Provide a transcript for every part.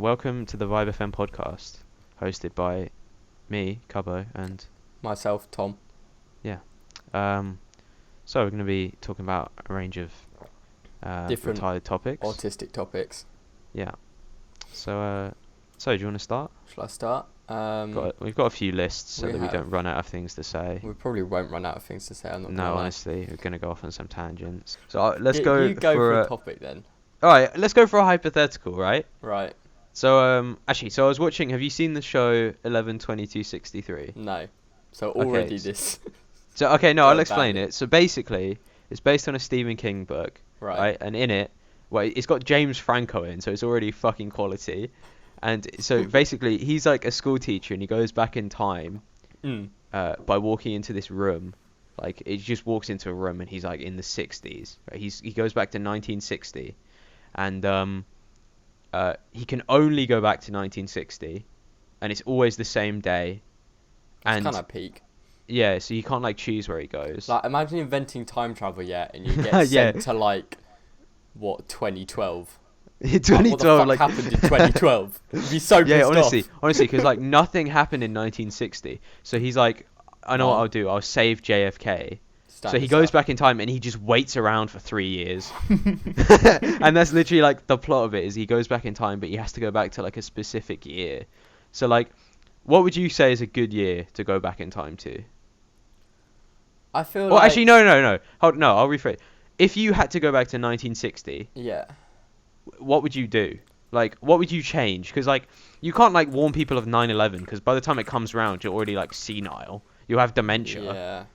Welcome to the Vibe FM podcast, hosted by me, Cubbo, and Myself, Tom. yeah. So we're going to be talking about a range of Different retired topics. Autistic topics. Yeah. So do you want to start? Shall I start? We've got a few lists so we that we have. don't run out of things to say. We probably won't run out of things to say. I'm not No, gonna lie. honestly, we're going to go off on some tangents. So let's You go for a topic then. All right, let's go for a hypothetical, right? Right. So actually, I was watching. Have you seen the show 11/22/63? No. So Okay, already this. So okay, no, Go I'll explain badly. it. So basically, it's based on a Stephen King book, Right. right? And in it, well, it's got James Franco in, so it's already fucking quality. And so basically, he's like a school teacher, and he goes back in time Mm. by walking into this room. Like, he just walks into a room, and he's like in the 60s. Right? He goes back to 1960, and he can only go back to 1960, and it's always the same day. It's And kind of peak. yeah, so you can't like choose where he goes. Like, imagine inventing time travel yet, and you get Yeah. sent to like, what, 2012? In Like, what the 2012, fuck like happened in 2012? You'd be so yeah, pissed honestly, because like nothing happened in 1960. So he's like, I know what Oh. I'll do. I'll save JFK. So he Standard goes stuff. back in time and he just waits around for 3 years. And that's literally like the plot of it is he goes back in time, but he has to go back to like a specific year. So like, what would you say is a good year to go back in time to? I feel Well, like... actually, no. Hold, no, I'll rephrase. If you had to go back to 1960, Yeah. what would you do? Like, what would you change? Because, like, you can't, like, warn people of 9/11, because by the time it comes round, you're already, like, senile. You'll have dementia. Yeah.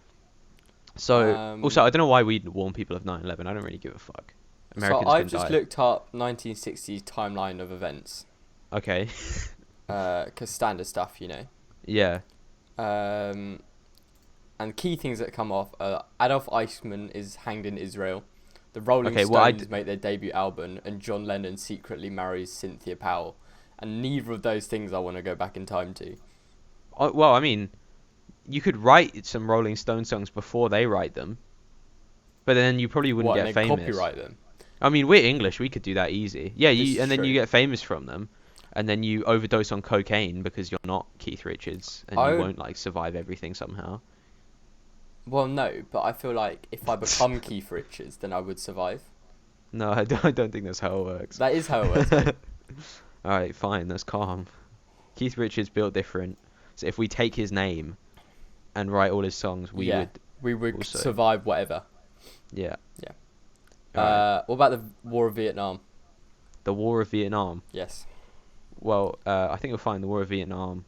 So, Um, also, I don't know why we'd warn people of 9/11. I don't really give a fuck. Americans so I've can just die. looked up 1960s timeline of events. Okay. 'Cause standard stuff, you know. Yeah. And key things that come off are Adolf Eichmann is hanged in Israel, the Rolling Okay, Stones well, make their debut album, and John Lennon secretly marries Cynthia Powell. And neither of those things I want to go back in time to. Well, I mean, you could write some Rolling Stone songs before they write them. But then you probably wouldn't What, get and then famous. copyright them? I mean, we're English. We could do that easy. Yeah, This is and then you true. get famous from them. And then you overdose on cocaine because you're not Keith Richards. And I you would- won't, like, survive everything somehow. Well, no, but I feel like if I become Keith Richards, then I would survive. No, I don't think that's how it works. That is how it works. Mate. Alright, fine, that's calm. Keith Richards built different. So if we take his name and write all his songs, we Yeah. would... We would Also- survive whatever. Yeah. Yeah. Alright. What about the War of Vietnam? The War of Vietnam. Yes. Well, I think you'll find the War of Vietnam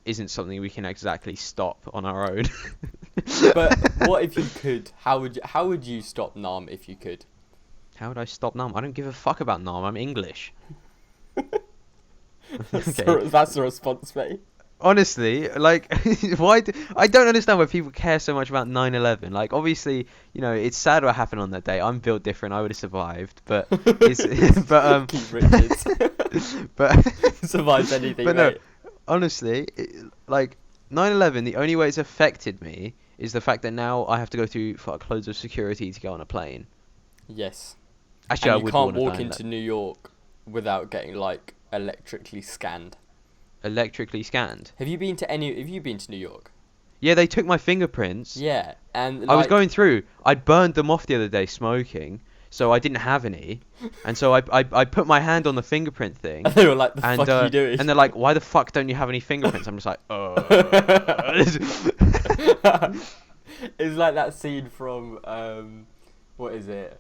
isn't something we can exactly stop on our own. But what if you could? How would you stop Nam if you could? How would I stop Nam? I don't give a fuck about Nam. I'm English. That's Okay. the response, mate. Honestly, like, I don't understand why people care so much about 9/11. Like, obviously, you know, it's sad what happened on that day. I'm built different. I would have survived, but but Keith Richards but survives anything, but no, mate. honestly, like 9/11, the only way it's affected me is the fact that now I have to go through fuckloads of security to get on a plane. Yes. Actually, And I you would can't want to walk die in into New York without getting like electrically scanned. electrically scanned. Have you been to New York? Yeah, they took my fingerprints. Yeah, and I was like, going through. I burned them off the other day smoking, so I didn't have any. And so I put my hand on the fingerprint thing. and they were like, "The And fuck are you doing?" and they're like, "Why the fuck don't you have any fingerprints?" I'm just like, It's like that scene from what is it?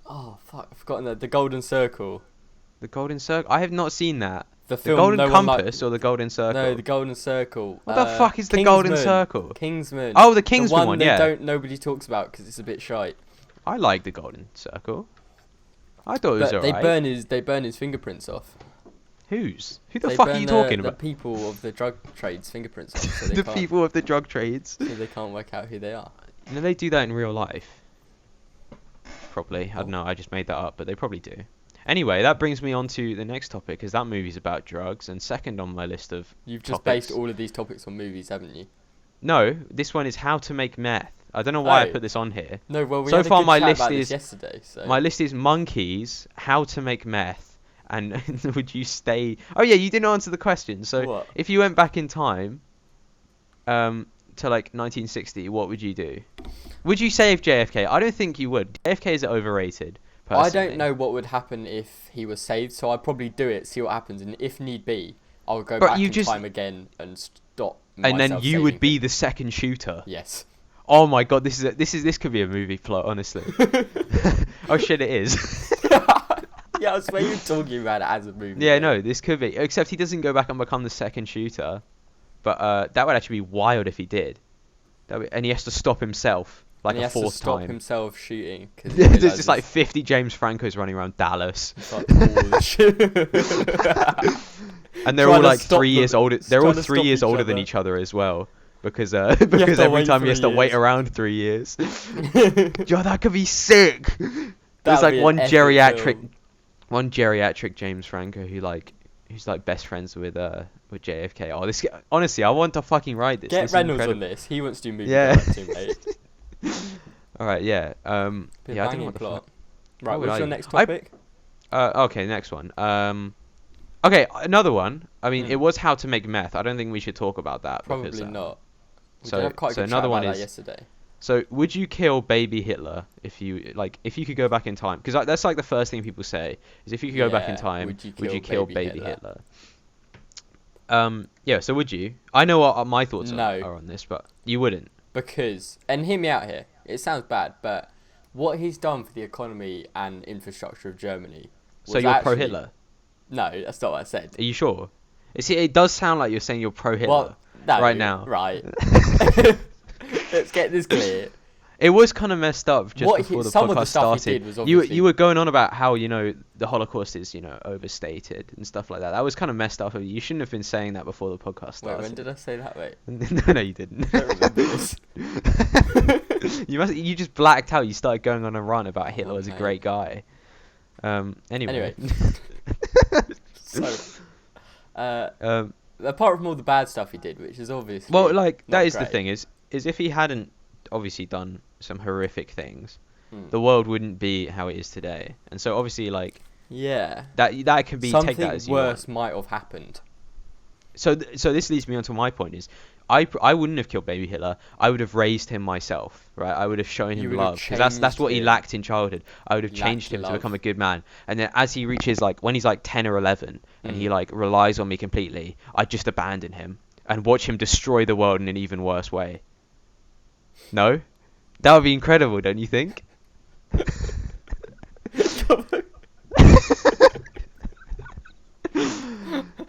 Oh fuck, I've forgotten the Golden Circle. The Golden Circle. I have not seen that. The The film. Golden no one Compass or the Golden Circle? No, the Golden Circle. What the fuck is the Golden Kingsman. Circle? Kingsman. Oh, the Kingsman one, that yeah. nobody talks about because it's a bit shite. I like the Golden Circle. I thought it was But they alright. burn his fingerprints off. Who the They fuck are burn you talking the about? people of the drug trades fingerprints off, so they The can't, people of the drug trades. so they can't work out who they are. No, they do that in real life. Probably. I Oh. don't know. I just made that up, but they probably do. Anyway, that brings me on to the next topic, because that movie's about drugs, and second on my list of You've just topics. based all of these topics on movies, haven't you? No, this one is how to make meth. I don't know why I Oh. put this on here. No, well, we So had far a good my chat list about is- this yesterday. So My list is monkeys, how to make meth, And would you stay? Oh yeah, you didn't answer the question. So What? if you went back in time, to like 1960, what would you do? Would you save JFK? I don't think you would. JFK is overrated, I personally. don't know what would happen if he was saved, so I'd probably do it, see what happens, and if need be, I would go But back you in just- time again and stop And then myself you would saving be him. the second shooter. Yes. Oh my god, this could be a movie plot, honestly. Oh shit, it is. Yeah, I swear you're talking about it as a movie. Yeah, mate. no, this could be. Except he doesn't go back and become the second shooter. But that would actually be wild if he did. And he has to stop himself like And he a has to fourth stop time. himself shooting. Cause he There's just realises like 50 James Francos running around Dallas. he's like, "Oh, shit." And they're Trying all to like stop 3 years them- older. They're all trying to 3 stop years each older than other. each other as well. Because to every wait time he 3 has to wait years. around 3 years. Yo, that could be sick. There's That'd like be an one epic geriatric film. James Franco who's like best friends with JFK. Oh, this honestly, I want to fucking write this. Get This is Reynolds on incredible. this. He wants to do movie Yeah. directing, mate. All right, yeah. Be a Yeah, I don't know banging what the plot. fuck. Right, What would what's I your do? next topic? Okay, next one. Okay, another one. I mean, Hmm. it was how to make meth. I don't think we should talk about that. Probably because, not. We so- did have quite a so good another chat one about that is- yesterday. So, would you kill baby Hitler if you could go back in time? Because that's like the first thing people say is if you could go back in Yeah, time, would you would you kill kill baby baby Hitler? Hitler? Yeah. So would you? I know what my thoughts No. are on this, but you wouldn't. Because, and hear me out here, it sounds bad, but what he's done for the economy and infrastructure of Germany. So was you're actually- pro Hitler? No, that's not what I said. Are you sure? See, it does sound like you're saying you're pro Hitler. Well, no, right now. Right. Let's get this clear. It was kind of messed up just What before he- the some of the podcast stuff he started. did was you obviously- were going on about how the Holocaust is overstated and stuff like that. That was kind of messed up of you. You shouldn't have been saying that before the podcast Wait, started. when did I say that, mate? No, you didn't. I don't remember this. You just blacked out. You started going on a rant about Hitler on, was a mate. great guy. Anyway. So, um, apart from all the bad stuff he did, which is obviously well, like not that is the great. thing is if he hadn't obviously done some horrific things, Hmm. the world wouldn't be how it is today. And so obviously like Yeah, that can be something take that as you want. worse might have happened. So this leads me on to my point is I wouldn't have killed baby Hitler. I would have raised him myself, right? I would have shown You him would have love because that's changed what he him. lacked in childhood. I would have Lacked changed him to love. become a good man. And then as he reaches like when he's like 10 or 11 and he Mm. like relies on me completely, I'd just abandon him and watch him destroy the world in an even worse way. No? That would be incredible, don't you think?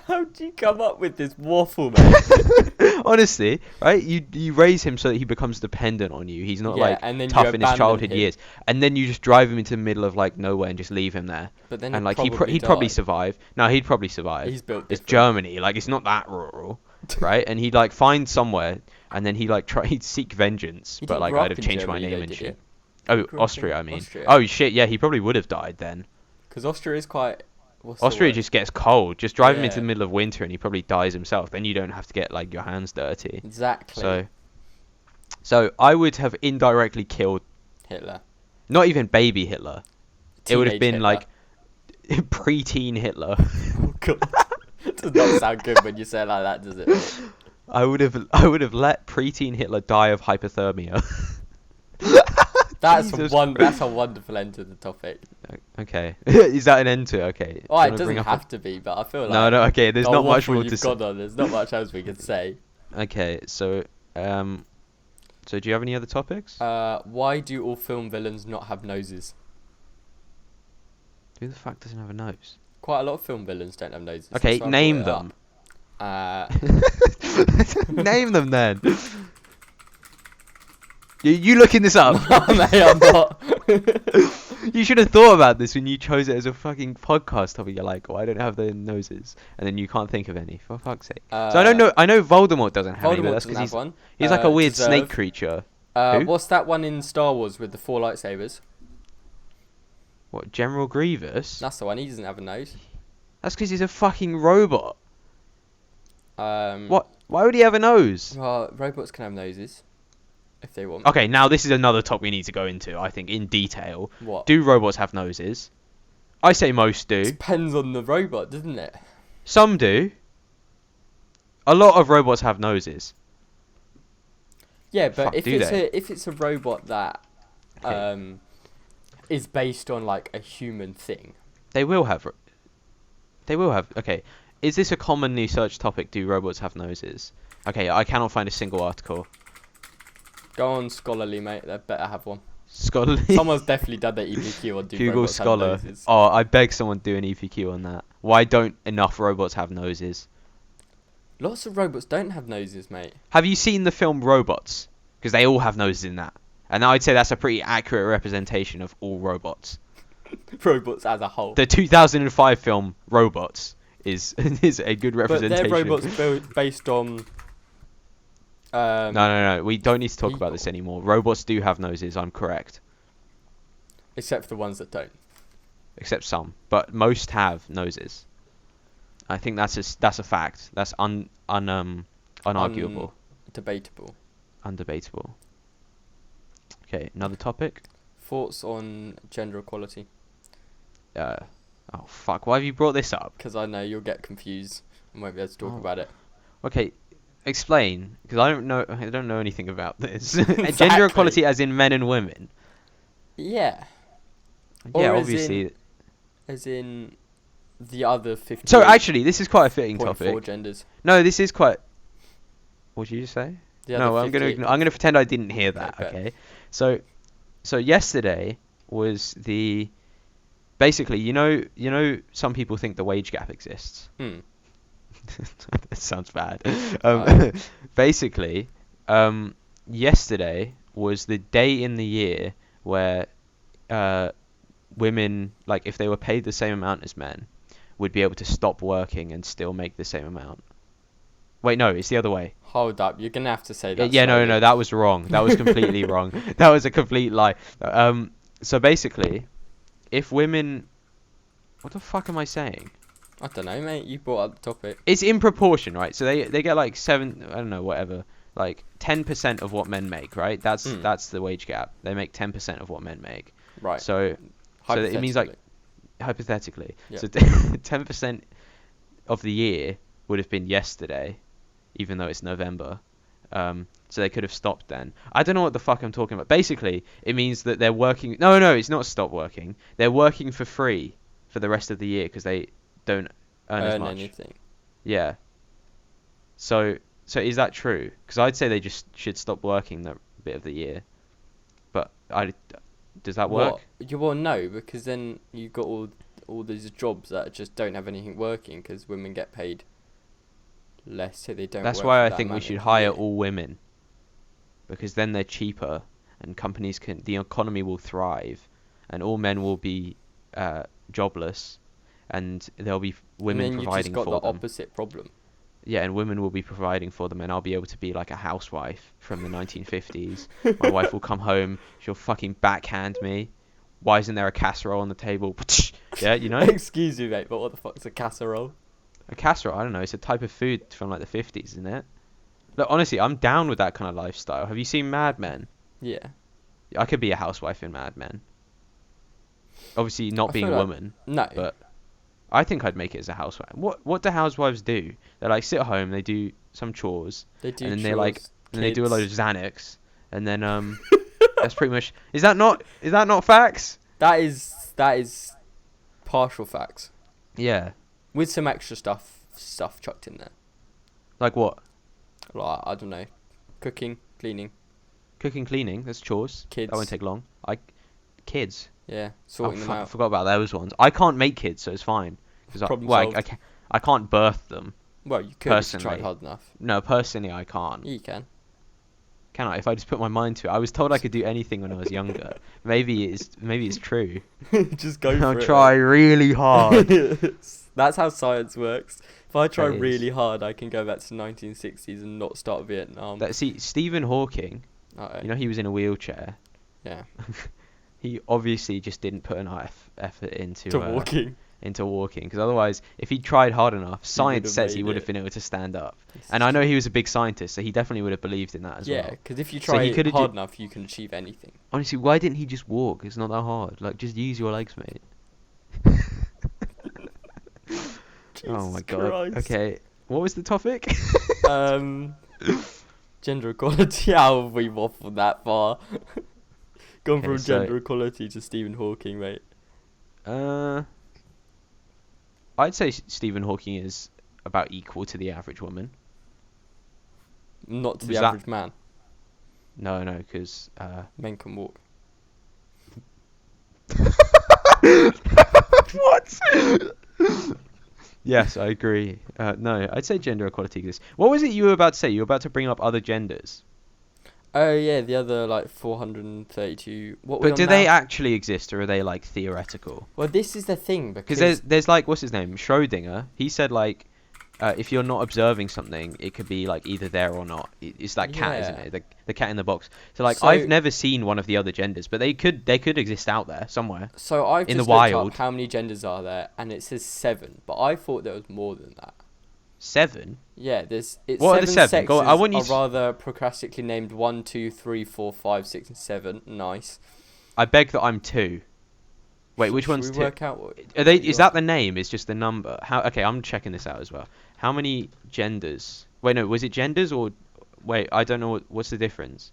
How'd you come up with this waffle, mate? Honestly, right? You raise him so that he becomes dependent on you. He's not Yeah, like and then you tough in his abandon childhood him. years, and then you just drive him into the middle of like nowhere and just leave him there. But then And like he'd he'd probably die. survive. No, he'd probably survive. He's built It's different. Germany, like it's not that rural, right? And he'd like find somewhere, and then he'd seek vengeance. He But didn't like grow I'd up have in changed my Germany name though, and did shit. you? Oh, grew up in Austria, I mean. Austria. Oh shit, yeah, he probably would have died then. Because Austria is quite. What's the Austria word? just gets cold. Just drive him into Yeah. the middle of winter, and he probably dies himself. Then you don't have to get like your hands dirty. Exactly. So I would have indirectly killed Hitler. not even baby Hitler. It would have Teenage been Hitler. like preteen Hitler. Oh god. Does not sound good when you say it like that, does it? mate? I would have let preteen Hitler die of hypothermia. That's Jesus that's a wonderful end to the topic. Okay. Is that an end to it? Okay. Oh, Do it you wanna bring doesn't up have to be, but I feel like No, okay, there's the not much waffle more you've to say. got on, there's not much else we can say. Okay, so so do you have any other topics? Why do all film villains not have noses? Who the fuck doesn't have a nose? Quite a lot of film villains don't have noses. Okay, that's why I name brought them. it up. Name them then. You looking this up? Mate, I'm not. You should have thought about this when you chose it as a fucking podcast topic. You're like, why don't I have the noses? And then you can't think of any. For fuck's sake. So I don't know. I know Voldemort doesn't have any, but Voldemort that's doesn't because have one. he's like a weird Deserve. snake creature. Who? What's that one in Star Wars with the 4 lightsabers? What, General Grievous? That's the one. He doesn't have a nose. That's because he's a fucking robot. Um, What? Why would he have a nose? Well, robots can have noses if they want. Okay, now this is another topic we need to go into. I think in detail. What? Do robots have noses? I say most do. Depends on the robot, doesn't it? Some do. A lot of robots have noses. Yeah, but Fuck, do they? if it's a robot that Okay. is based on like a human thing. They will have. They will have. Okay. Is this a commonly searched topic? Do robots have noses? Okay, I cannot find a single article. Go on Scholarly, mate. They better have one. Scholarly. Someone's definitely done their EPQ on do Google robots Scholar. have noses. Oh, I beg someone to do an EPQ on that. Why don't enough robots have noses? Lots of robots don't have noses, mate. Have you seen the film Robots? Because they all have noses in that. And I'd say that's a pretty accurate representation of all robots. Robots as a whole. The 2005 film Robots is is a good But representation. they're robots based on. No. We don't need to talk about this anymore. Robots do have noses. I'm correct. Except for the ones that don't. Except some, but most have noses. I think that's a fact. That's unarguable, Debatable. undebatable. Okay, another topic. Thoughts on gender equality? Oh fuck! Why have you brought this up? Because I know you'll get confused and won't be able to talk about it. Okay, explain, because I don't know anything about this. Exactly. Gender equality, as in men and women. Yeah. Yeah, Or obviously. As in the other 50. So actually, this is quite a fitting topic. 4 genders. No, this is quite. What did you just say? The No, other I'm gonna 50 I'm gonna pretend I didn't hear that. Okay. Okay. So yesterday was the basically you know some people think the wage gap exists. Hmm. That sounds bad. Right. Basically, yesterday was the day in the year where women, like if they were paid the same amount as men, would be able to stop working and still make the same amount. Wait, no, it's the other way. Hold up. You're going to have to say that. Yeah, slowly. no, that was wrong. That was completely wrong. That was a complete lie. So basically, if women, what the fuck am I saying? I don't know, mate. You brought up the topic. It's in proportion, right? So they get like I don't know, whatever, like 10% of what men make, right? That's the wage gap. They make 10% of what men make. Right. So it means like hypothetically, Yeah. so 10% of the year would have been yesterday, even though it's November. So they could have stopped then. I don't know what the fuck I'm talking about. Basically, it means that they're working. No, it's not stop working. They're working for free for the rest of the year because they don't earn as much. Anything. Yeah. So is that true? Because I'd say they just should stop working that bit of the year. But does that work? Well, no, because then you've got all these jobs that just don't have anything working because women get paid less, so they don't. That's work why for I that think we amount should of hire year. all women. Because then they're cheaper, and the economy will thrive, and all men will be jobless, and there'll be women and then providing you've just for got the them. opposite problem. Yeah, and women will be providing for them, and I'll be able to be like a housewife from the 1950s. My wife will come home, she'll fucking backhand me. Why isn't there a casserole on the table? Yeah, you know? Excuse me, mate, but what the fuck's a casserole? A casserole, I don't know, it's a type of food from like the 50s, isn't it? Look, honestly, I'm down with that kind of lifestyle. Have you seen Mad Men? Yeah. I could be a housewife in Mad Men. Obviously, not I being feel a like- woman, No. but I think I'd make it as a housewife. What do housewives do? They like sit at home, they do some chores, They do. and then chores, they like and they do a load of kids. Xanax, and then that's pretty much. Is that not facts? That is partial facts Yeah. with some extra stuff chucked in there. Like what? Like I don't know, cooking, cleaning, Cooking, cleaning. That's chores. Kids. That won't take long. Kids. yeah, Oh, sorting them fuck, I out. forgot about those ones. I can't make kids, so it's fine. Because Problem I solved. I can't birth them. Well, you could if you personally. tried hard enough. No, personally, I can't. Yeah, you can. Can I? If I just put my mind to it. I was told I could do anything when I was younger. Maybe it's true. Just go I'll for it. try really hard. That's how science works. If I try It is. really hard, I can go back to the 1960s and not start Vietnam. See, Stephen Hawking, Uh-oh. you know, he was in a wheelchair. Yeah. He obviously just didn't put enough effort into To walking. because otherwise, if he tried hard enough, He science would've says he made would have it. been able to stand up. This And is I know true. he was a big scientist, so he definitely would have believed in that as Yeah, well. because if you So try he could've hard enough, you can achieve anything. Honestly, why didn't he just walk? It's not that hard. Like, just use your legs, mate. Oh my Jesus god. Christ. Okay. What was the topic? Gender equality. How have we waffled that far? Gone Okay, from so gender equality to Stephen Hawking, mate. I'd say Stephen Hawking is about equal to the average woman. Not to the Was that- average man. No, because Men can walk. what? Yes, I agree. No, I'd say gender equality exists. What was it you were about to say? You were about to bring up other genders. Oh yeah, the other like 432. What we But on do now? they actually exist, or are they like theoretical? Well, this is the thing Because because there's like, what's his name? Schrodinger. He said like, if you're not observing something, it could be like either there or not. It's that cat, isn't Yeah. it? The cat in the box. So like, So- I've never seen one of the other genders, but they could exist out there somewhere. so I've in just the looked wild. up how many genders are there, and it says 7, but I thought there was more than that. 7? Yeah, it's What are the 7 seven? Go on, sexes I want you are to- rather procrastically named 1, 2, 3, 4, 5, 6, and 7. Nice. I beg that I'm 2. Wait, which Should one's we 2? work out Are they? what you Is that the name? Is just the number? How? Okay, I'm checking this out as well. How many genders? Wait, no. Was it genders or? Wait, I don't know. What's the difference?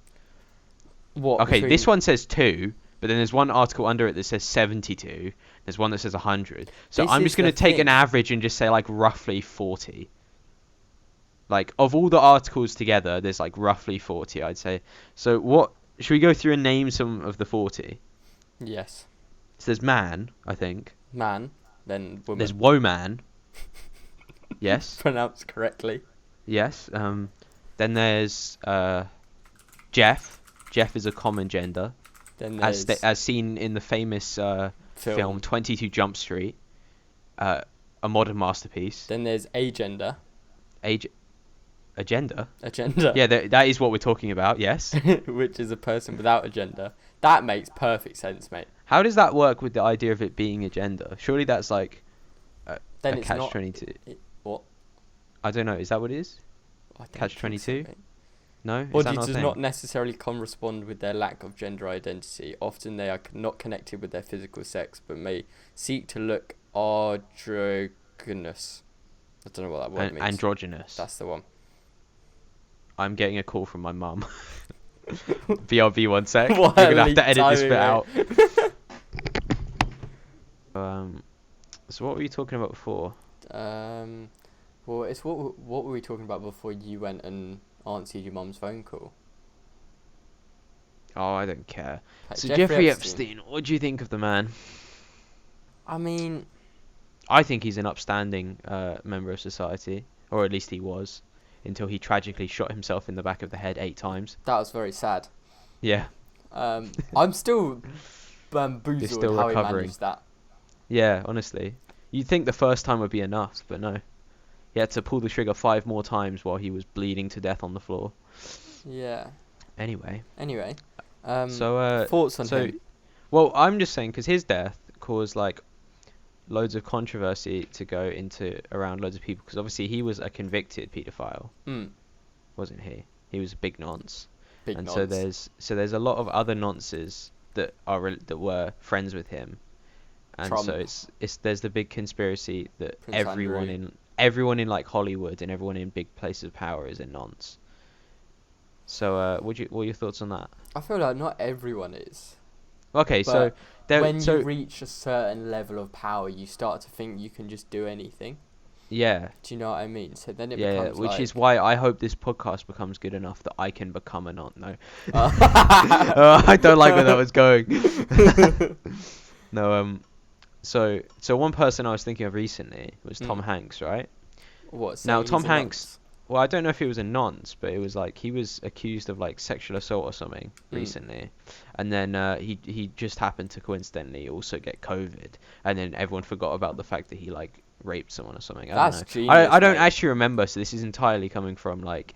What? Okay, between- this one says 2, but then there's one article under it that says 72. There's one that says 100. So This I'm is just gonna the take an thing. average and just say like roughly 40. Like of all the articles together, there's like roughly 40, I'd say. So what? Should we go through and name some of the 40? Yes. So there's man, I think. Man, then woman. There's woman. Yes. Pronounced correctly. Yes. Then there's Jeff. Jeff is a common gender, Then as there's as seen in the famous film 22 Jump Street, a modern masterpiece. Then there's agender. Agenda. Agenda. Yeah, that is what we're talking about. Yes. Which is a person without a gender. That makes perfect sense, mate. How does that work with the idea of it being a gender? Surely that's like Then a it's catch not. 22. What? I don't know. Is that what it is? I don't Catch think so, 22? mate. No. Is Body that not a does thing? not necessarily correspond with their lack of gender identity. Often they are not connected with their physical sex, but may seek to look androgynous. I don't know what that word means. Androgynous. That's the one. I'm getting a call from my mum. BRB 1 sec. What You're gonna have early to edit this bit timing, out. So what were you talking about before? Well, it's what were we talking about before you went and answered your mum's phone call? Oh, I don't care. Like So Jeffrey Epstein, what do you think of the man? I mean, I think he's an upstanding member of society, or at least he was, until he tragically shot himself in the back of the head 8 times. that was very sad. Yeah. I'm still bamboozled still how recovering. he managed that. Yeah, honestly. You'd think the first time would be enough, but no. He had to pull the trigger 5 more times while he was bleeding to death on the floor. Yeah. Anyway. Anyway, So, thoughts on him? well, I'm just saying, because his death caused, like, loads of controversy to go into around loads of people, because obviously he was a convicted paedophile, wasn't he? He was a big nonce. Big And nonce. so there's a lot of other nonces that that were friends with him, and Trump. so it's there's the big conspiracy that Prince everyone in like Hollywood and everyone in big places of power is a nonce. So what are your thoughts on that? I feel like not everyone is. Okay, so But when you reach a certain level of power, you start to think you can just do anything. yeah, Do you know what I mean? So then it yeah, becomes which like... is why I hope this podcast becomes good enough that I can become a nonce. No, Uh, I don't like where that was going. No, so one person I was thinking of recently was Tom Hanks, right? What? Now, saying Tom he's a Hanks- nonce? Well, I don't know if he was a nonce, but it was like he was accused of like sexual assault or something recently, and then he just happened to coincidentally also get COVID, and then everyone forgot about the fact that he like raped someone or something. I That's don't know. genius, I don't mate. actually remember, so this is entirely coming from like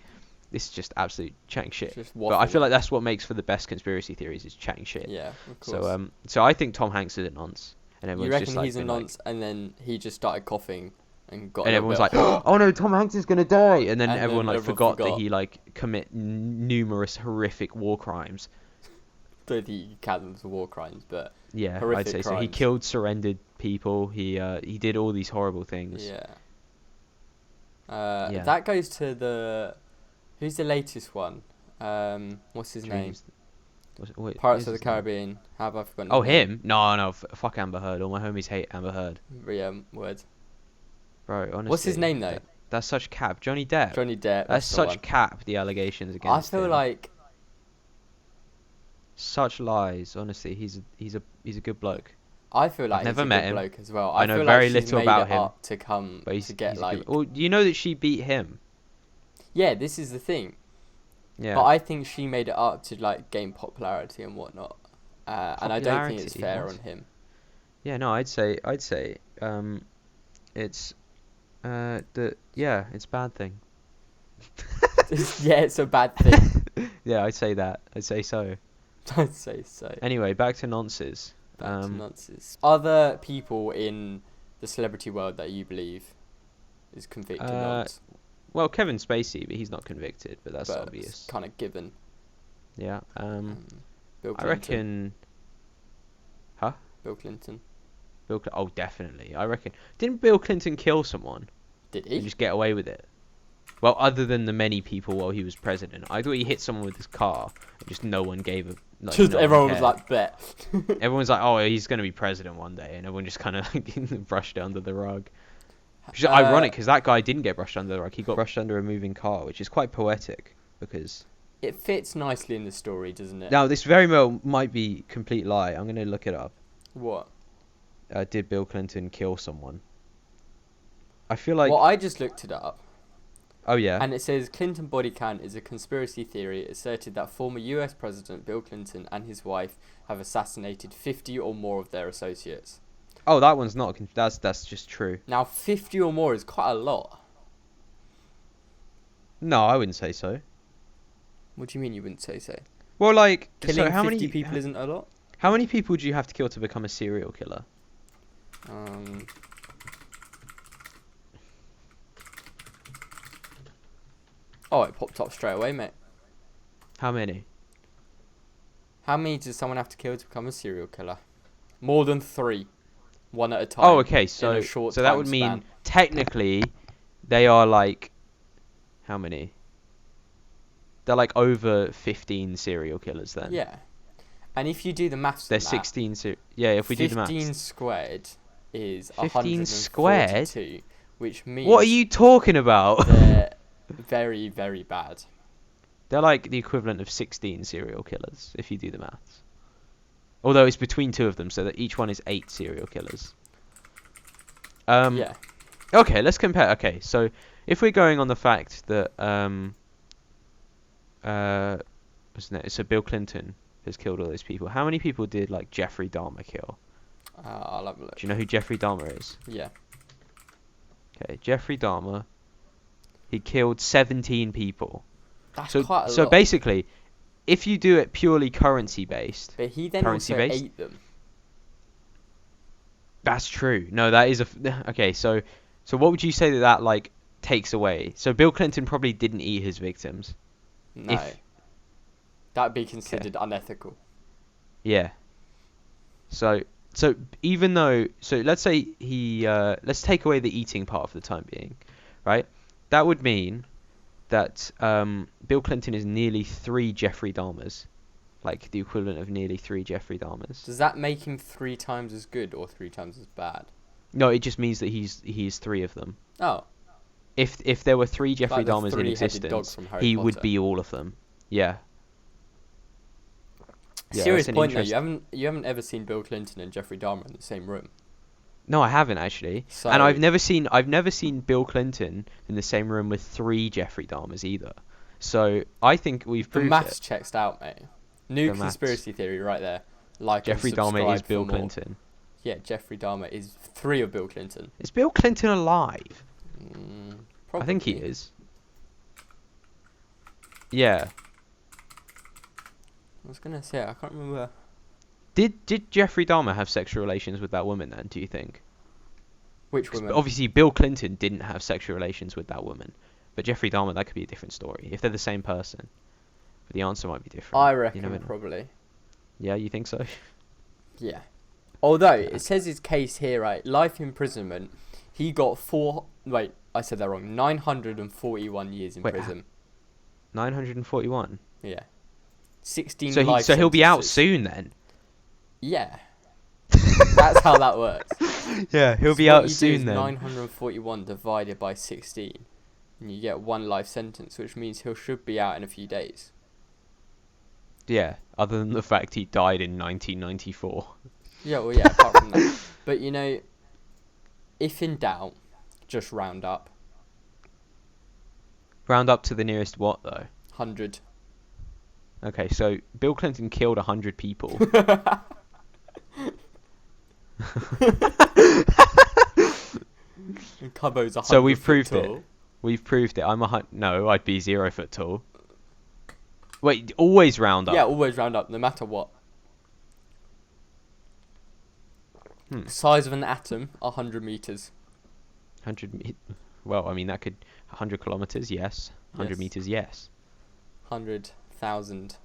this is just absolute chatting shit. Just But I waffle. feel like that's what makes for the best conspiracy theories is chatting shit. Yeah, of course. So I think Tom Hanks is a nonce, and you everyone's reckon just like he's a been like- nonce, and then he just started coughing and got. and a little everyone's bit like, oh no, Tom Hanks is gonna die, and then And everyone then like everyone forgot that forgot. he like commit numerous horrific war crimes. don't think you count them as war crimes, but Yeah, Horrific I'd say so. He crimes. killed surrendered people. He did all these horrible things. yeah. Yeah. That goes to who's the latest one? What's his name? Dreams. Wait, Pirates who's of the his name? Caribbean. How have I forgotten Oh, his name? him? No, no. Fuck Amber Heard. All my homies hate Amber Heard. Yeah, word. Bro, What's his honestly, name though? that's such cap. Johnny Depp. Johnny Depp. That's That's the one. such cap. The allegations I against feel him. like Such lies. Honestly, he's a good bloke. I feel like I've never he's a met good him. bloke as well. I know feel very like she's little made about it him, up to come but to get he's a like. good. Well, you know that she beat him. Yeah, this is the thing. Yeah. But I think she made it up to like gain popularity and whatnot. And I don't think it's Popularity? fair What? on him. Yeah, no, I'd say, it's, it's a bad thing. Yeah, it's a bad thing. Yeah, I'd say that. I'd say so. I'd say so. Anyway, back to nonces. Back to nonsense. Other people in the celebrity world that you believe is convicted nonce, Well, Kevin Spacey, but he's not convicted, but that's but obvious. it's kind of given. Yeah. Bill Clinton. I reckon. Huh? Bill Clinton. Oh, definitely. I reckon. Didn't Bill Clinton kill someone Did and he? just get away with it? Well, other than the many people while he was president, I thought he hit someone with his car, and just no one gave a. Like, Just no one everyone was cared. like, bet. Everyone's like, oh, he's going to be president one day, and everyone just kind of brushed it under the rug. Which is ironic, because that guy didn't get brushed under the rug. He got brushed under a moving car, which is quite poetic, because... It fits nicely in the story, doesn't it? Now, this very well might be complete lie. I'm going to look it up. What? Did Bill Clinton kill someone? I feel like... Well, I just looked it up. Oh, yeah. And it says Clinton body count is a conspiracy theory asserted that former US President Bill Clinton and his wife have assassinated 50 or more of their associates. Oh, that one's not... That's just true. Now, 50 or more is quite a lot. No, I wouldn't say so. What do you mean you wouldn't say so? Well, like... Killing so how 50 many people isn't a lot? How many people do you have to kill to become a serial killer? Oh, it popped up straight away, mate. How many? How many does someone have to kill to become a serial killer? More than 3. One at a time. Oh, okay. in So a short that time would mean span. technically they are like how many? They're like over 15 serial killers then. Yeah. And if you do the maths They're on that, 16 yeah, if we do the maths. 15 squared is 15 squared? 142, which means What are you talking about? they're very, very bad. They're like the equivalent of 16 serial killers if you do the maths. Although it's between two of them, so that each one is 8 serial killers. Yeah. Okay, let's compare. Okay, so if we're going on the fact that wasn't it? So Bill Clinton has killed all those people. How many people did like Jeffrey Dahmer kill? I'll have a look. Do you know who Jeffrey Dahmer is? Yeah. Okay, Jeffrey Dahmer. He killed 17 people. That's So quite a so lot. basically, if you do it purely currency based, But he then also currency-based? ate them. that's true. No, that is okay. So what would you say that like takes away? So Bill Clinton probably didn't eat his victims. No. That'd be considered unethical. Yeah. So even though let's say he let's take away the eating part for the time being, right? That would mean that Bill Clinton is nearly 3 Jeffrey Dahmers, like the equivalent of nearly 3 Jeffrey Dahmers. Does that make him 3 times as good or 3 times as bad? No, it just means that he's 3 of them. Oh. If there were 3 Jeffrey Like the Dahmers in three-headed dog existence, from Harry he would Potter. be all of them. Yeah. Yeah, Serious that's an point though. interest- You haven't ever seen Bill Clinton and Jeffrey Dahmer in the same room. No, I haven't actually. So And I've never seen Bill Clinton in the same room with 3 Jeffrey Dahmers either. So I think we've the proved maths it. checks out, mate. New The maths. conspiracy theory right there. Like Jeffrey and Dahmer is subscribe Bill for more. Clinton. Yeah, Jeffrey Dahmer is 3 of Bill Clinton. Is Bill Clinton alive? Probably. I think he is. Yeah. I was gonna say I can't remember. Did Jeffrey Dahmer have sexual relations with that woman then, do you think? Which 'Cause woman? obviously Bill Clinton didn't have sexual relations with that woman. But Jeffrey Dahmer, that could be a different story. If they're the same person. But the answer might be different. I You reckon never know. probably. Yeah, you think so? Yeah. Although it says his case here, right? Life imprisonment. He got I said that wrong. 941 years in Wait, prison. 941. Yeah. 16 So life he'll be out sentences. soon then. Yeah. That's how that works. Yeah, he'll So be what out you do soon is then. 941 divided by 16. And you get 1 life sentence, which means he should be out in a few days. Yeah, other than the fact he died in 1994. Yeah, well, yeah, apart from that. But, you know, if in doubt, just round up. Round up to the nearest what though? 100. Okay, so Bill Clinton killed 100 people. And Cubbo's 100 So we've foot proved tall. it. We've proved it. No, I'd be 0 foot tall. Wait, always round up. Yeah, always round up, no matter what. Size of an atom, 100 meters. 100 well, I mean that could 100 kilometers, yes. 100 Yes. meters, yes. 100,000.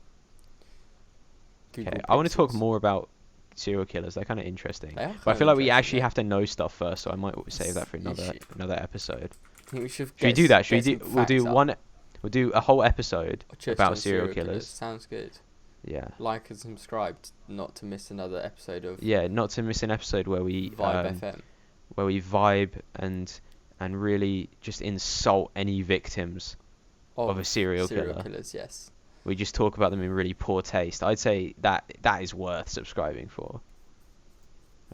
Okay, I want to talk more about serial killers. They're kind of interesting. They are But I kinda feel like we interesting, actually yeah. have to know stuff first, so I might save that for You another episode. I think we should. Should we do that? Should we get do? some We'll do facts up. one. We'll do a whole episode Just about on serial killers. Sounds good. Yeah. Like and subscribe not to miss another episode of Yeah, not to miss an episode where we Vibe FM. where we vibe and really just insult any victims of a serial killer. Killers, yes. We just talk about them in really poor taste. I'd say that is worth subscribing for.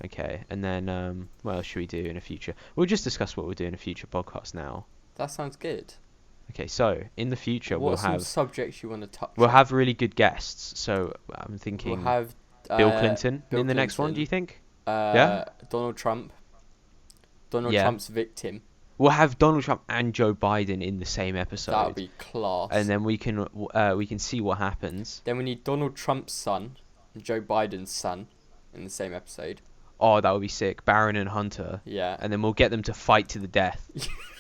Okay, and then what else should we do in a future? We'll just discuss what we'll do in a future podcast now. That sounds good. Okay, so in the future What are we'll some have subjects you want to touch? we'll on? have really good guests. So I'm thinking We'll have Bill Clinton Bill in the next one. Clinton, Do you think? yeah. Donald Trump. Donald Yeah. Trump's victim. We'll have Donald Trump and Joe Biden in the same episode. That would be class. And then we can see what happens. Then we need Donald Trump's son and Joe Biden's son in the same episode. Oh, that would be sick. Baron and Hunter. Yeah. And then we'll get them to fight to the death.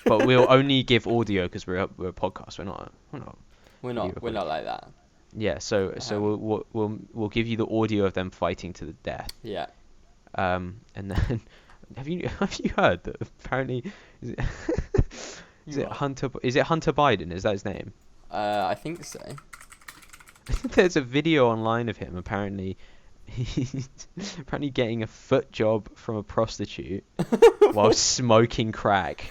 But we'll only give audio because we're a podcast. We're not. We're not like that. Yeah. So we'll give you the audio of them fighting to the death. Yeah. And then have you heard that apparently is it Hunter Biden? Is that his name? I think so. There's a video online of him apparently. He's apparently getting a foot job from a prostitute while smoking crack.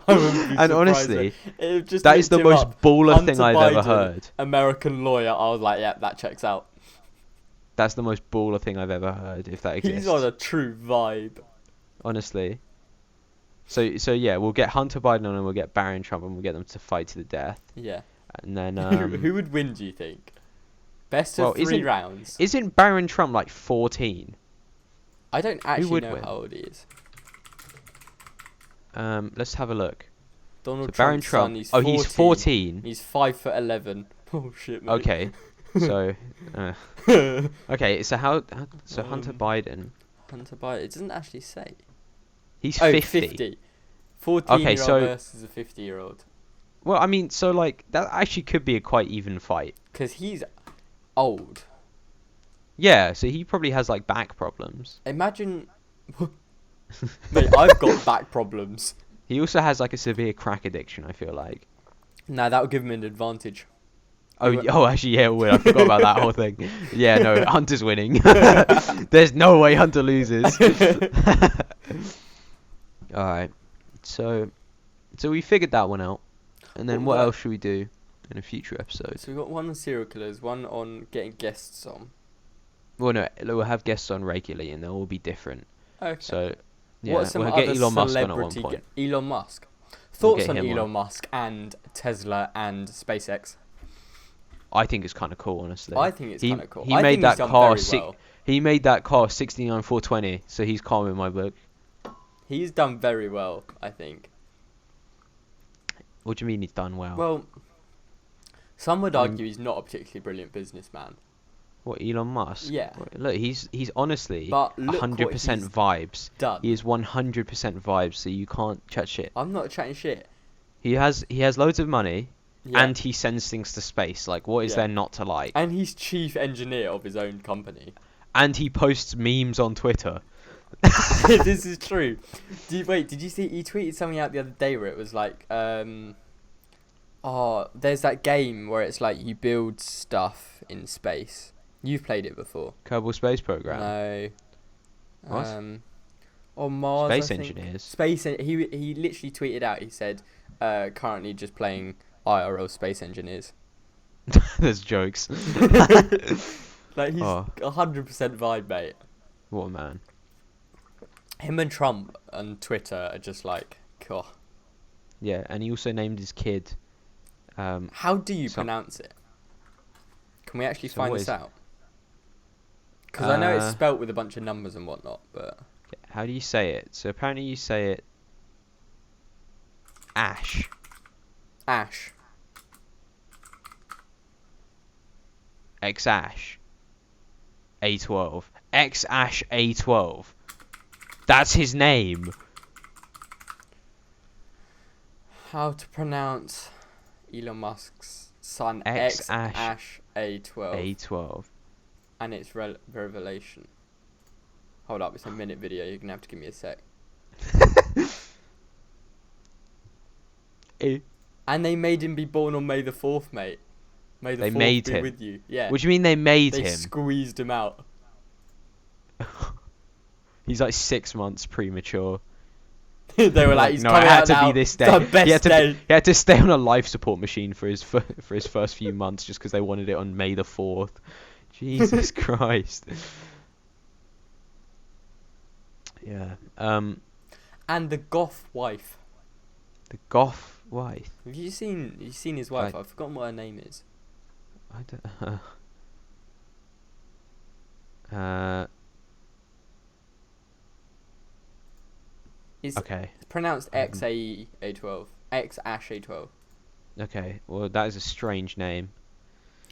And honestly, that is the most baller thing I've ever heard. American lawyer. I was like, yeah, that checks out. That's the most baller thing I've ever heard, if that exists. He's on a true vibe. Honestly. So yeah, we'll get Hunter Biden on and we'll get Barron Trump and we'll get them to fight to the death. Yeah. And then who would win, do you think? Best of 3 rounds. Isn't Barron Trump like 14? I don't actually would know win? how old he is. Let's have a look. Donald So Barron Trump's Trump. son, He's 14. He's 5'11". Oh shit, mate. Okay. So okay, so Hunter Biden, Hunter Biden. It doesn't actually say. he's Oh, 50. 50. 14-year-old Okay, so- versus a 50-year-old. Well, I mean, so like that actually could be a quite even fight. Because he's old. Yeah, so he probably has like back problems. Imagine... Mate, I've got back problems. He also has like a severe crack addiction, I feel like. Nah, that would give him an advantage. Actually, yeah, it would. I forgot about that whole thing. Yeah, no, Hunter's winning. There's no way Hunter loses. Alright, so we figured that one out. And then what else should we do in a future episode? So we've got one on serial killers, one on getting guests on. Well, no, we'll have guests on regularly and they'll all be different. Okay. So, yeah, What are some we'll other get Elon Musk on at one celebrity point. Elon Musk. We'll Thoughts get on him Elon on. Musk and Tesla and SpaceX? I think it's kind of cool, honestly. I think it's kind of cool. He I made think that he's done car. very well. He made that car 69,420, so he's calm in my book. He's done very well, I think. What do you mean he's done well? Well, some would argue he's not a particularly brilliant businessman. What, Elon Musk? Yeah. Look, he's honestly But look what 100% he's vibes. done. He is 100% vibes, so you can't chat shit. I'm not chatting shit. He has loads of money, Yeah. and he sends things to space. Like, what is Yeah. there not to like? And he's chief engineer of his own company. And he posts memes on Twitter. This is true. Did you see? He tweeted something out the other day where it was like, oh, there's that game where it's like you build stuff in space. You've played it before. Kerbal Space Program. No. What? On Mars, Space I think. Engineers. He literally tweeted out. He said, currently just playing IRL Space Engineers. There's jokes. Like he's 100% vibe, mate. What a man. Him and Trump on Twitter are just like, God. Yeah, and he also named his kid. How do you pronounce it? Can we actually find this out? Because I know it's spelt with a bunch of numbers and whatnot, but... How do you say it? So apparently you say it... Ash. Ash. X-Ash. A12. X-Ash A12. That's his name. How to pronounce Elon Musk's son X-Ash A12. A12. And its revelation. Hold up, it's a minute video. You're going to have to give me a sec. And they made him be born on May the 4th, mate. May the 4th be with you. Yeah. What do you mean they made him? They squeezed him out. He's like 6 months premature. They were like, he's coming it had out to now. be this day. The best day. He had to stay on a life support machine for his first few months just because they wanted it on May the 4th. Jesus Christ. Yeah. And the goth wife. The goth wife. Have you seen his wife? I've forgotten what her name is. I don't. Okay. It's pronounced X-A-12. X-Ash A12. Okay. Well, that is a strange name.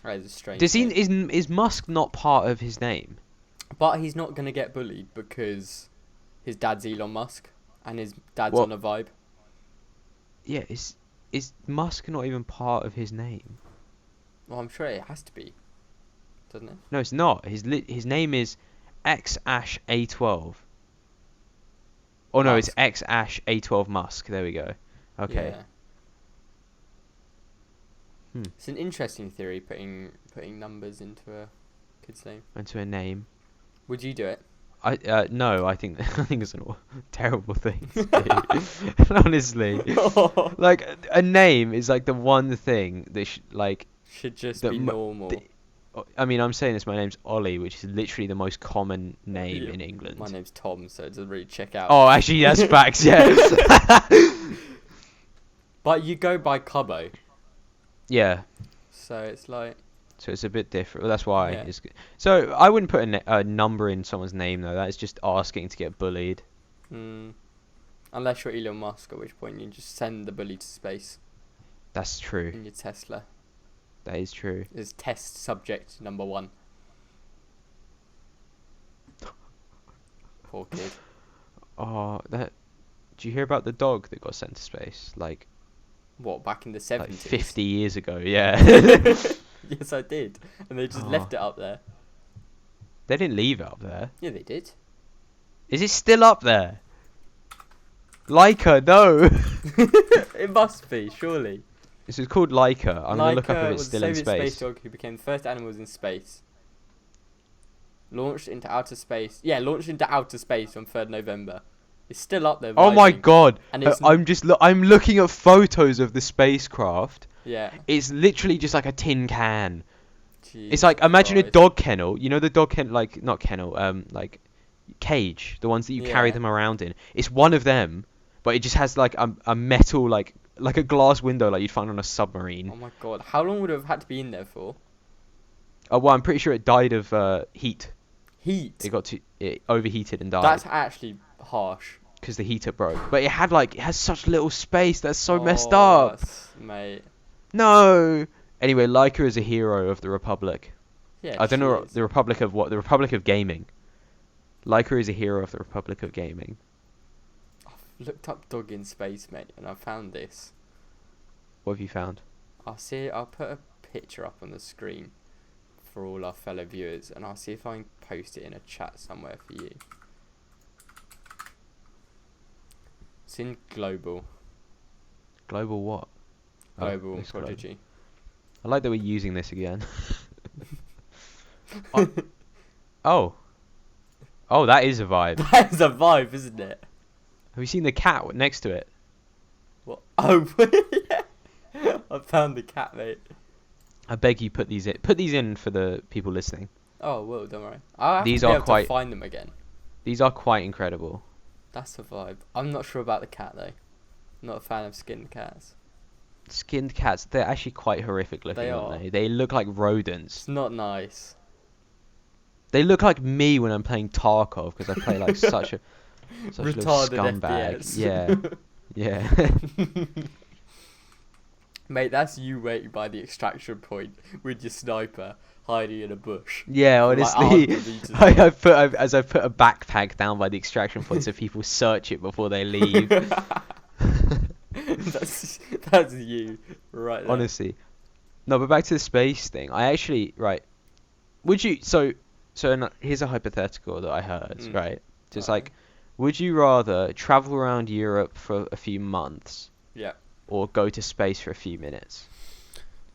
That is a strange name. Is Musk not part of his name? But he's not going to get bullied because his dad's Elon Musk and his dad's on a vibe. Yeah, is Musk not even part of his name? Well, I'm sure it has to be, doesn't it? No, it's not. His name is X-Ash A12. Oh no, Musk. it's X-Ash A12 Musk. There we go. Okay. Yeah. It's an interesting theory, putting numbers into a kid's name. Into a name. Would you do it? No, I think it's a terrible thing to do. Honestly, like a name is like the one thing that should just be normal. I mean, I'm saying this. My name's Ollie, which is literally the most common name in England. My name's Tom, so it doesn't really check out. Oh, actually, that's facts. Yeah. But you go by Cubbo. Yeah. So it's like. So it's a bit different. Well, that's why. Yeah. So I wouldn't put a number in someone's name though. That is just asking to get bullied. Unless you're Elon Musk, at which point you just send the bully to space. That's true. In your Tesla. That is true. Is test subject number 1. Poor kid. Oh, do you hear about the dog that got sent to space? Like. What, back in the 70s? Like 50 years ago, yeah. Yes, I did. And they just left it up there. They didn't leave it up there. Yeah, they did. Is it still up there? Leica, no. It must be, surely. This is called Leica. I'm going to look up if it's still in Soviet space. space dog who became the first animals in space. Launched into outer space. Yeah, launched into outer space on 3rd November. It's still up there. Oh my god. And it's I'm looking at photos of the spacecraft. Yeah. It's literally just like a tin can. Jesus it's like, imagine Christ. a dog kennel. You know the dog kennel, like, not kennel, like cage. The ones that you carry them around in. It's one of them, but it just has like a metal, like a glass window like you'd find on a submarine. Oh my god. How long would it have had to be in there for? Oh, well, I'm pretty sure it died of heat. Heat? It overheated and died. That's actually harsh. Because the heater broke. But it has such little space. That's so messed up. Mate. No. Anyway, Leica is a hero of the Republic. Yeah, I don't know the Republic of what? The Republic of Gaming. Leica is a hero of the Republic of Gaming. I've looked up dog in space, mate, and I found this. What have you found? I'll put a picture up on the screen for all our fellow viewers, and I'll see if I can post it in a chat somewhere for you. It's in global. Global what? Oh, Global it's global. Prodigy. I like that we're using this again. Oh. Oh. Oh, that is a vibe. That is a vibe, isn't it? Have you seen the cat next to it? What? Oh, yeah. I found the cat, mate. I beg you, put these in. Put these in for the people listening. Oh, well, don't worry. I'll have These to be are able quite- to find them again. These are quite incredible. That's a vibe. I'm not sure about the cat, though. Not a fan of skinned cats. Skinned cats, they're actually quite horrific looking, They aren't are. they? They look like rodents. It's not nice. They look like me when I'm playing Tarkov because I play like such a little Retarded scumbag. FPS. Yeah, yeah. Mate, that's you waiting by the extraction point with your sniper hiding in a bush. Yeah, Like, honestly, 100 meters I put a backpack down by the extraction point so people search it before they leave. that's you, right there. Honestly, no. But back to the space thing. I actually Would you here's a hypothetical that I heard. Right, just Alright. like, would you rather travel around Europe for a few months? Yeah. Or go to space for a few minutes?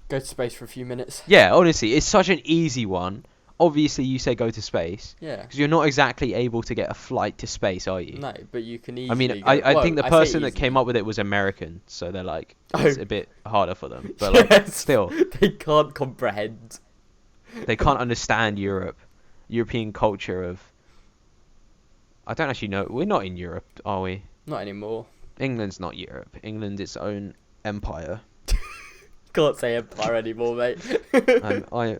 Go to space for a few minutes. Yeah, honestly, it's such an easy one. Obviously, you say go to space. Yeah. Because you're not exactly able to get a flight to space, are you? No, but you can easily. I mean, go, I think the I say person that easily. came up with it was American, so they're like, Oh. it's a bit harder for them. But like, Yes. still, They can't comprehend. they can't understand European culture of. I don't actually know. We're not in Europe, are we? Not anymore. England's not Europe. England's its own empire. Can't say empire anymore, mate. I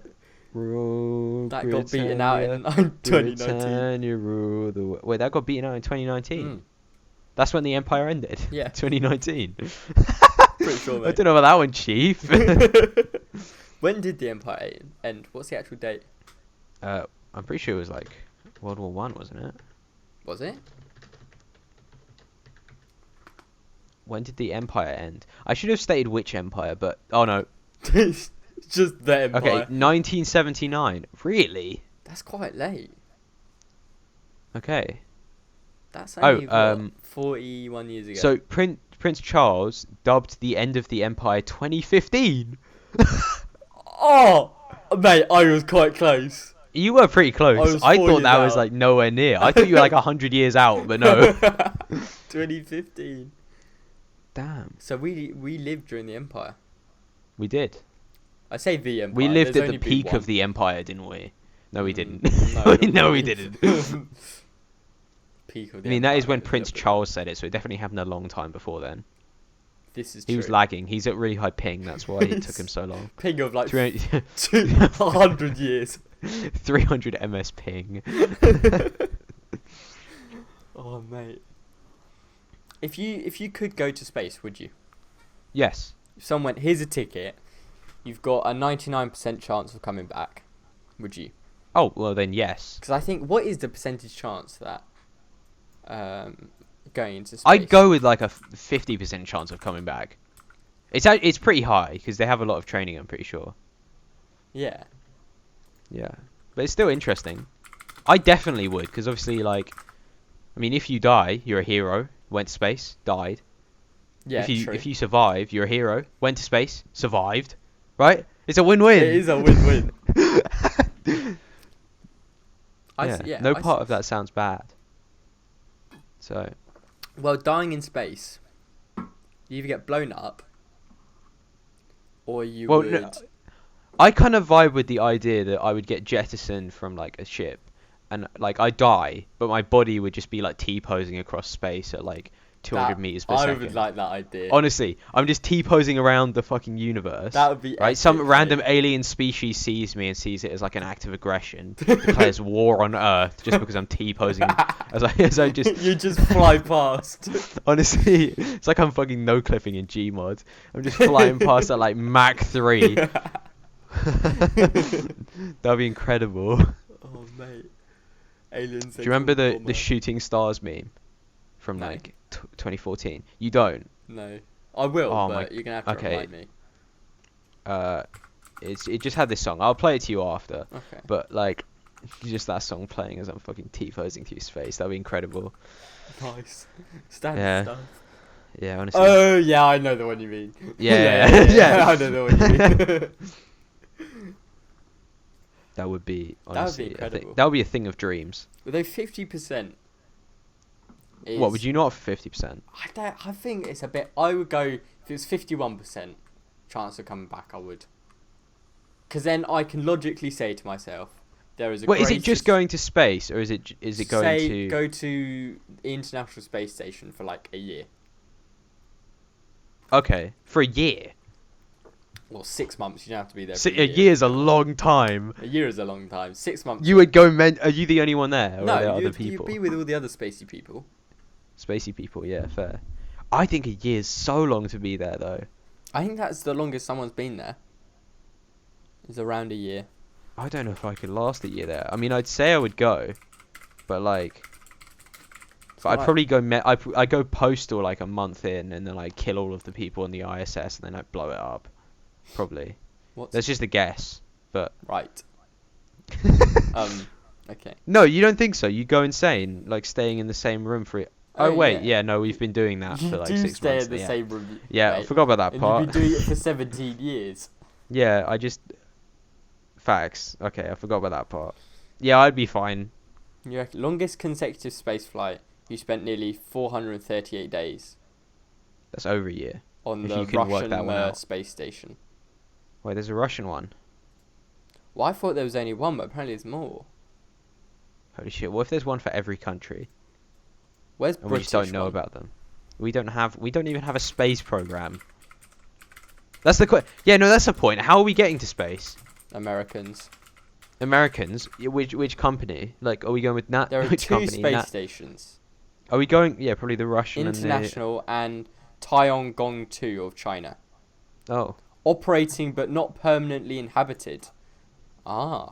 rule. That got beaten out in 2019. Britannia rule the wait, that got beaten out in 2019. Mm. That's when the empire ended. Yeah. 2019. Pretty sure, I mate. don't know about that one, Chief. When did the empire end? What's the actual date? I'm pretty sure it was like World War One, wasn't it? Was it? When did the empire end? I should have stated which empire, but oh no. It's just the empire. Okay, 1979. Really? That's quite late. Okay. That's Oh, only 41 years ago. So Prince Charles dubbed the end of the empire 2015. Oh, mate, I was quite close. You were pretty close. I was I 4 thought years that was out. like nowhere near. I thought you were like 100 years out, but no. 2015. Damn. So we lived during the empire. We did. I say the empire. We lived there's at the only been peak one. of the empire, didn't we? No, we didn't. No, No, we didn't. Peak of the I mean, that is empire, when it's a Prince little bit- Charles said it, so it definitely happened a long time before then. This is He true. was lagging. He's at really high ping. That's why it took him so long. Ping of like 300 200 years. 300 ms ping. Oh mate. If you could go to space, would you? Yes. If someone went, here's a ticket, you've got a 99% chance of coming back. Would you? Oh, well then yes. Because I think, what is the percentage chance that going into space? I'd go with like a 50% chance of coming back. It's pretty high because they have a lot of training, I'm pretty sure. Yeah. Yeah. But it's still interesting. I definitely would because obviously like, I mean, if you die, you're a hero. Went to space, died. Yeah, true. If you survive, you're a hero. Went to space, survived. Right? It's a win-win. It is a win-win. No part of that sounds bad. So. Well, dying in space, you either get blown up, or you Well, would... no, I kind of vibe with the idea that I would get jettisoned from like a ship, and like I die, but my body would just be like T-posing across space at like 200 meters per I second. would like that idea. Honestly, I'm just T-posing around the fucking universe. That would be right. epic, Some mate. random alien species sees me and sees it as like an act of aggression, declares war on Earth just because I'm T-posing as I just. You just fly past. Honestly, it's like I'm fucking no clipping in Gmod. I'm just flying past at like Mach 3. That'd be incredible. Oh mate, aliens. Do you remember the shooting stars meme from No. like 2014? You don't. No, I will, Oh but my- you're gonna have to okay. remind me. It just had this song. I'll play it to you after. Okay. But like, just that song playing as I'm fucking T-posing through space. That'd be incredible. Nice. Standard Yeah. stuff. Yeah, honestly. Oh yeah, I know the one you mean. Yeah. Yeah. I know the one you mean. That would be, That would be honestly, I incredible. think that would be a thing of dreams. Although 50% is. What would you not for 50%? I think it's a bit. I would go if it was 51% chance of coming back. I would. Because then I can logically say to myself, there is a. Wait, is it just going to space, or is it going to go to the International Space Station for like a year? Okay, for a year. Well, 6 months. You don't have to be there. So For a year. year's a long time. A year is a long time. 6 months. You would go. Are you the only one there, or are there other you'd people? be with all the other spacey people. Spacey people, yeah, fair. I think a year's so long to be there, though. I think that's the longest someone's been there. Is around a year. I don't know if I could last a year there. I mean, I'd say I would go, but like, I'd probably go. I go postal like a month in, and then I kill all of the people in the ISS, and then I blow it up. Probably. That's just a guess, but. Right. Okay. No, you don't think so? You go insane, like staying in the same room for it. Oh wait, yeah. No, we've been doing that You for like do 6 stay months. in the same room. Yeah, I mate, forgot about that and part. you've been doing it for 17 years. Yeah, I just. Facts. Okay, I forgot about that part. Yeah, I'd be fine. Your longest consecutive space flight, you spent nearly 438 days That's over a year. on If the you can work Russian that one out. space station. Wait, there's a Russian one. Well, I thought there was only one, but apparently there's more. Holy shit! What if there's one for every country, Where's and we British just don't know one? about them? We don't even have a space program. That's the yeah, no, that's the point. How are we getting to space? Americans. Americans? Which company? Like, are we going with There are which two company? space stations. Are we going? Yeah, probably the Russian International and Tiangong 2 of China. Oh. Operating but not permanently inhabited. Ah.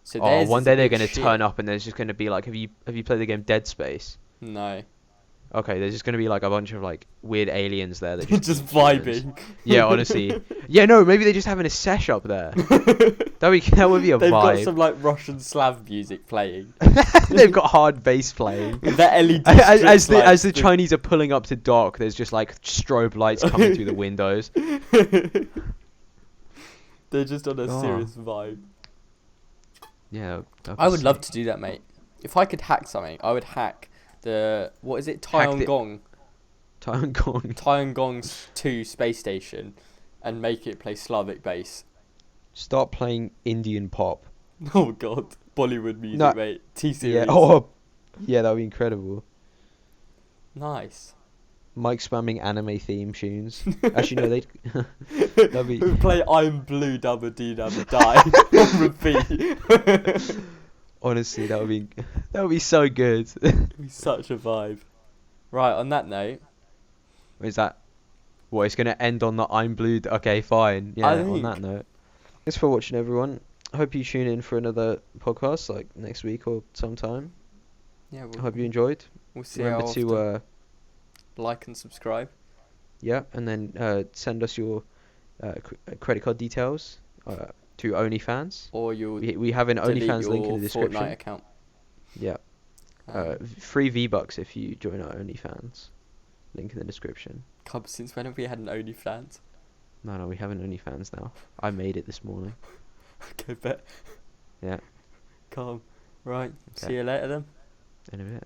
So theirs One is day a they're big going to ship. turn up and there's just going to be like, have you played the game Dead Space? No. Okay, there's just going to be like a bunch of like weird aliens there that just Just eat humans. vibing. Yeah, honestly. Yeah, no, maybe they're just having a sesh up there. That would be a They've got vibe. some like Russian Slav music playing. They've got hard bass playing. That LED As the Chinese are pulling up to dock, there's just like strobe lights coming through the windows. They're just on a Oh. serious vibe. Yeah, I would love to do that, mate. If I could hack something, I would hack the what is it, Tiangong? Tiangong's 2 space station, and make it play Slavic bass. Start playing Indian pop. Oh god, Bollywood music, No. mate. T-series. Yeah. Oh, yeah, that would be incredible. Nice. Mike spamming anime theme tunes. Actually, no, that'd be. We play I'm Blue Dabba Dee Dabba Die on repeat. Honestly, that would be so good. It'd be such a vibe. Right, on that note, Is that what? It's gonna end on the I'm blue. Okay, fine. Yeah. I On think- that note, thanks for watching, everyone. I hope you tune in for another podcast like next week or sometime. yeah, I hope you enjoyed. we'll see Remember how to often. Like and subscribe. yeah, and then send us your credit card details to OnlyFans. Or you'll We have an delete OnlyFans your link in the description. Fortnite account. Yeah. Free V-Bucks if you join our OnlyFans. Link in the description. God, since when have we had an OnlyFans? No, we have an OnlyFans now. I made it this morning. Okay, bet. Yeah. Calm. Right. Okay. See you later then. In a bit.